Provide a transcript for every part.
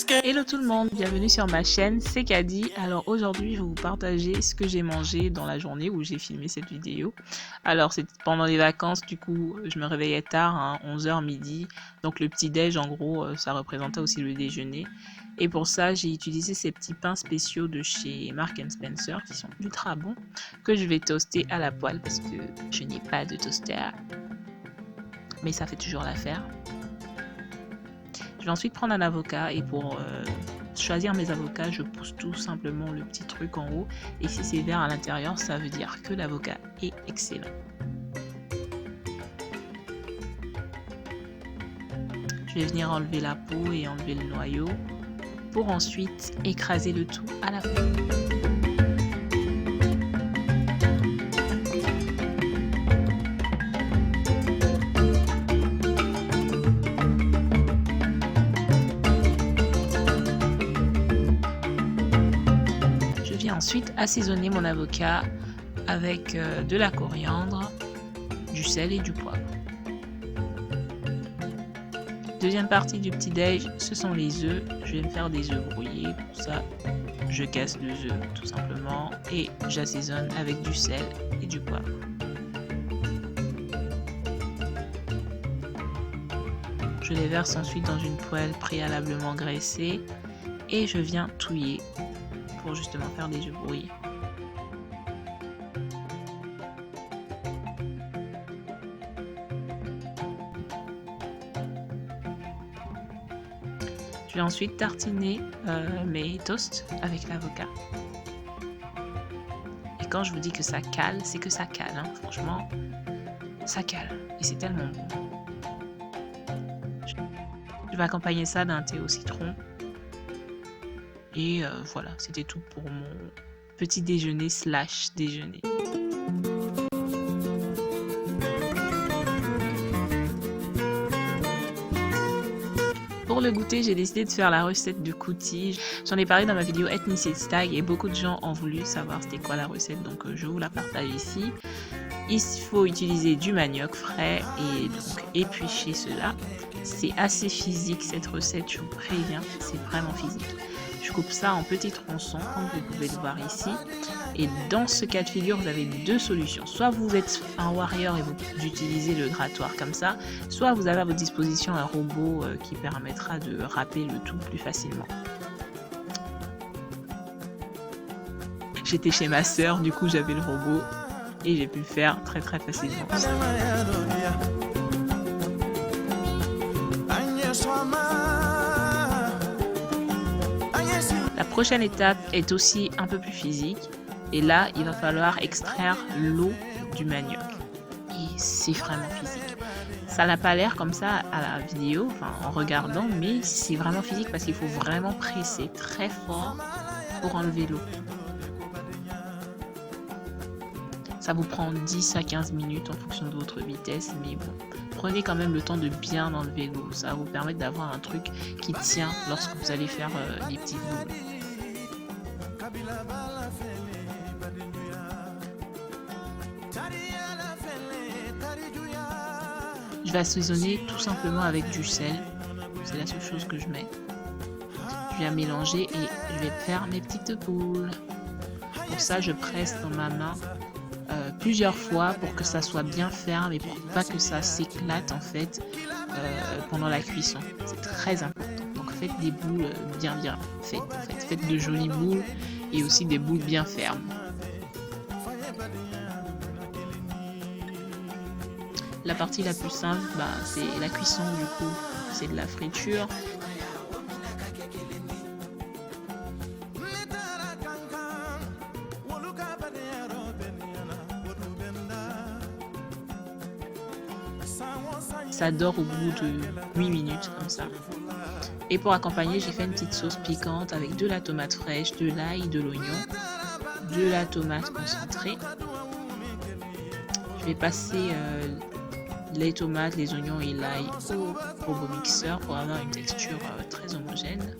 Hello tout le monde, bienvenue sur ma chaîne, c'est Kadi. Alors aujourd'hui je vais vous partager ce que j'ai mangé dans la journée où j'ai filmé cette vidéo. Alors c'est pendant les vacances, du coup je me réveillais tard, hein, 11h midi. Donc le petit déj en gros ça représentait aussi le déjeuner. Et pour ça j'ai utilisé ces petits pains spéciaux de chez Marks & Spencer qui sont ultra bons, que je vais toaster à la poêle parce que je n'ai pas de toaster. Mais ça fait toujours l'affaire. Je vais ensuite prendre un avocat et pour choisir mes avocats, je pousse tout simplement le petit truc en haut. Et si c'est vert à l'intérieur, ça veut dire que l'avocat est excellent. Je vais venir enlever la peau et enlever le noyau pour ensuite écraser le tout à la poêle. Ensuite, assaisonner mon avocat avec de la coriandre, du sel et du poivre. Deuxième partie du petit déj, ce sont les œufs. Je vais me faire des œufs brouillés. Pour ça, je casse 2 œufs tout simplement et j'assaisonne avec du sel et du poivre. Je les verse ensuite dans une poêle préalablement graissée et je viens touiller pour justement faire des œufs brouillés. Je vais ensuite tartiner mes toasts avec l'avocat. Et quand je vous dis que ça cale, c'est que ça cale, hein. Franchement, ça cale. Et c'est tellement bon. Je vais accompagner ça d'un thé au citron. Et voilà, c'était tout pour mon petit déjeuner / déjeuner. Pour le goûter, j'ai décidé de faire la recette de Kuti. J'en ai parlé dans ma vidéo Ethnicity Tag et beaucoup de gens ont voulu savoir c'était quoi la recette, donc je vous la partage ici. Il faut utiliser du manioc frais et donc éplucher cela. C'est assez physique cette recette, je vous préviens, c'est vraiment physique. Je coupe ça en petits tronçons, comme vous pouvez le voir ici. Et dans ce cas de figure, vous avez 2 solutions. Soit vous êtes un warrior et vous utilisez le grattoir comme ça, soit vous avez à votre disposition un robot qui permettra de râper le tout plus facilement. J'étais chez ma sœur, du coup j'avais le robot et j'ai pu le faire très facilement. La prochaine étape est aussi un peu plus physique et là il va falloir extraire l'eau du manioc et c'est vraiment physique. Ça n'a pas l'air comme ça à la vidéo, enfin en regardant, mais c'est vraiment physique parce qu'il faut vraiment presser très fort pour enlever l'eau. Ça vous prend 10 à 15 minutes en fonction de votre vitesse, mais bon, prenez quand même le temps de bien enlever l'eau. Ça va vous permettre d'avoir un truc qui tient lorsque vous allez faire les petites boules. Je vais assaisonner tout simplement avec du sel. C'est la seule chose que je mets. Je viens mélanger et je vais faire mes petites boules. Pour ça, je presse dans ma main plusieurs fois pour que ça soit bien ferme et pour pas que ça s'éclate en fait pendant la cuisson. C'est très important. Donc faites des boules bien faites en fait. Faites de jolies boules et aussi des boules bien fermes. La partie la plus simple, c'est la cuisson du coup. C'est de la friture. Ça dort au bout de 8 minutes comme ça. Et pour accompagner, j'ai fait une petite sauce piquante avec de la tomate fraîche, de l'ail, de l'oignon, de la tomate concentrée. Je vais passer les tomates, les oignons et l'ail au robot mixeur pour avoir une texture très homogène.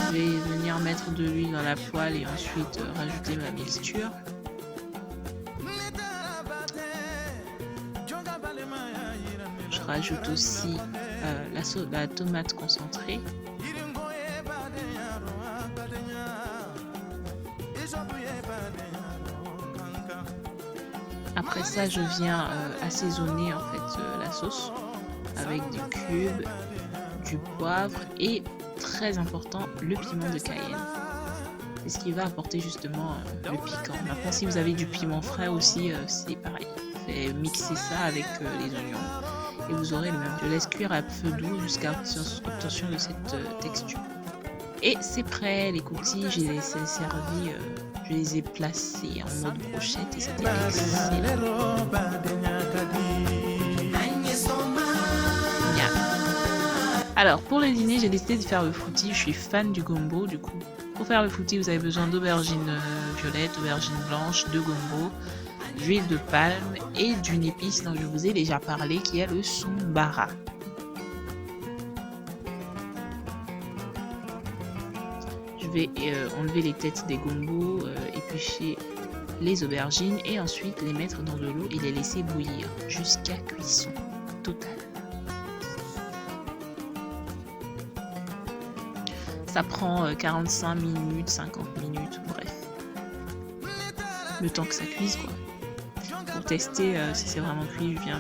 Je vais venir mettre de l'huile dans la poêle et ensuite rajouter ma mixture. rajoute aussi la tomate concentrée. Après ça, je viens assaisonner en fait la sauce avec du cube, du poivre et, très important, le piment de Cayenne. C'est ce qui va apporter justement le piquant. Maintenant, si vous avez du piment frais aussi, c'est pareil. Mixez ça avec les oignons et vous aurez le même. Je laisse cuire à feu doux jusqu'à obtention de cette texture. Et c'est prêt, les cookies, je les ai servis, je les ai placés en mode brochette et c'était excellent. Alors pour le dîner, j'ai décidé de faire le footy. Je suis fan du gombo du coup. Pour faire le footy, vous avez besoin d'aubergines violettes, aubergines blanches, de gombo, d'huile de palme et d'une épice dont je vous ai déjà parlé qui est le sombara. Je vais enlever les têtes des gombos, éplucher les aubergines et ensuite les mettre dans de l'eau et les laisser bouillir jusqu'à cuisson totale. Ça prend 45 minutes, 50 minutes, bref. Le temps que ça cuise quoi. Pour tester si c'est vraiment cuit, je viens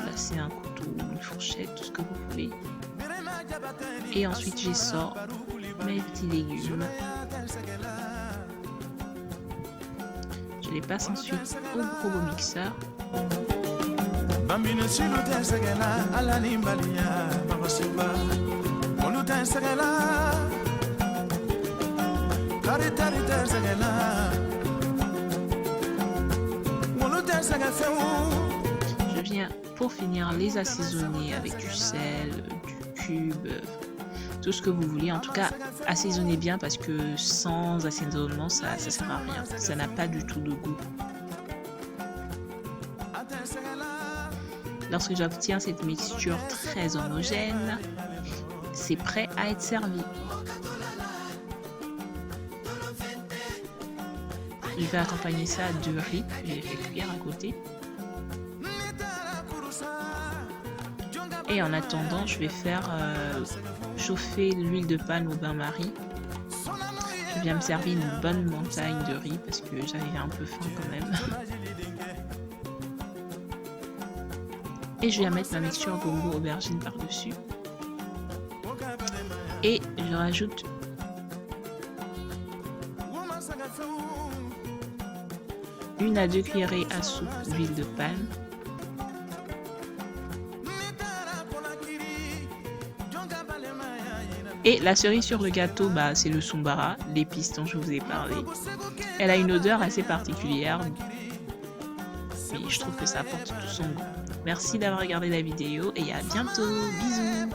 placer un couteau, une fourchette, tout ce que vous voulez. Et ensuite j'essore mes petits légumes. Je les passe ensuite au robot mixeur. Je viens pour finir les assaisonner avec du sel, du cube, tout ce que vous voulez. En tout cas, assaisonnez bien parce que sans assaisonnement, ça sert à rien. Ça n'a pas du tout de goût. Lorsque j'obtiens cette mixture très homogène, c'est prêt à être servi. Je vais accompagner ça de riz que j'ai fait cuire à côté. Et en attendant, je vais faire chauffer l'huile de palme au bain-marie. Je viens me servir une bonne montagne de riz parce que j'avais un peu faim quand même. Et je viens mettre ma mixture gombo aubergine par-dessus. Et je rajoute une à 2 cuillerées à soupe d'huile de palme. Et la cerise sur le gâteau, c'est le sombara, l'épice dont je vous ai parlé. Elle a une odeur assez particulière, mais je trouve que ça apporte tout son goût. Merci d'avoir regardé la vidéo et à bientôt. Bisous.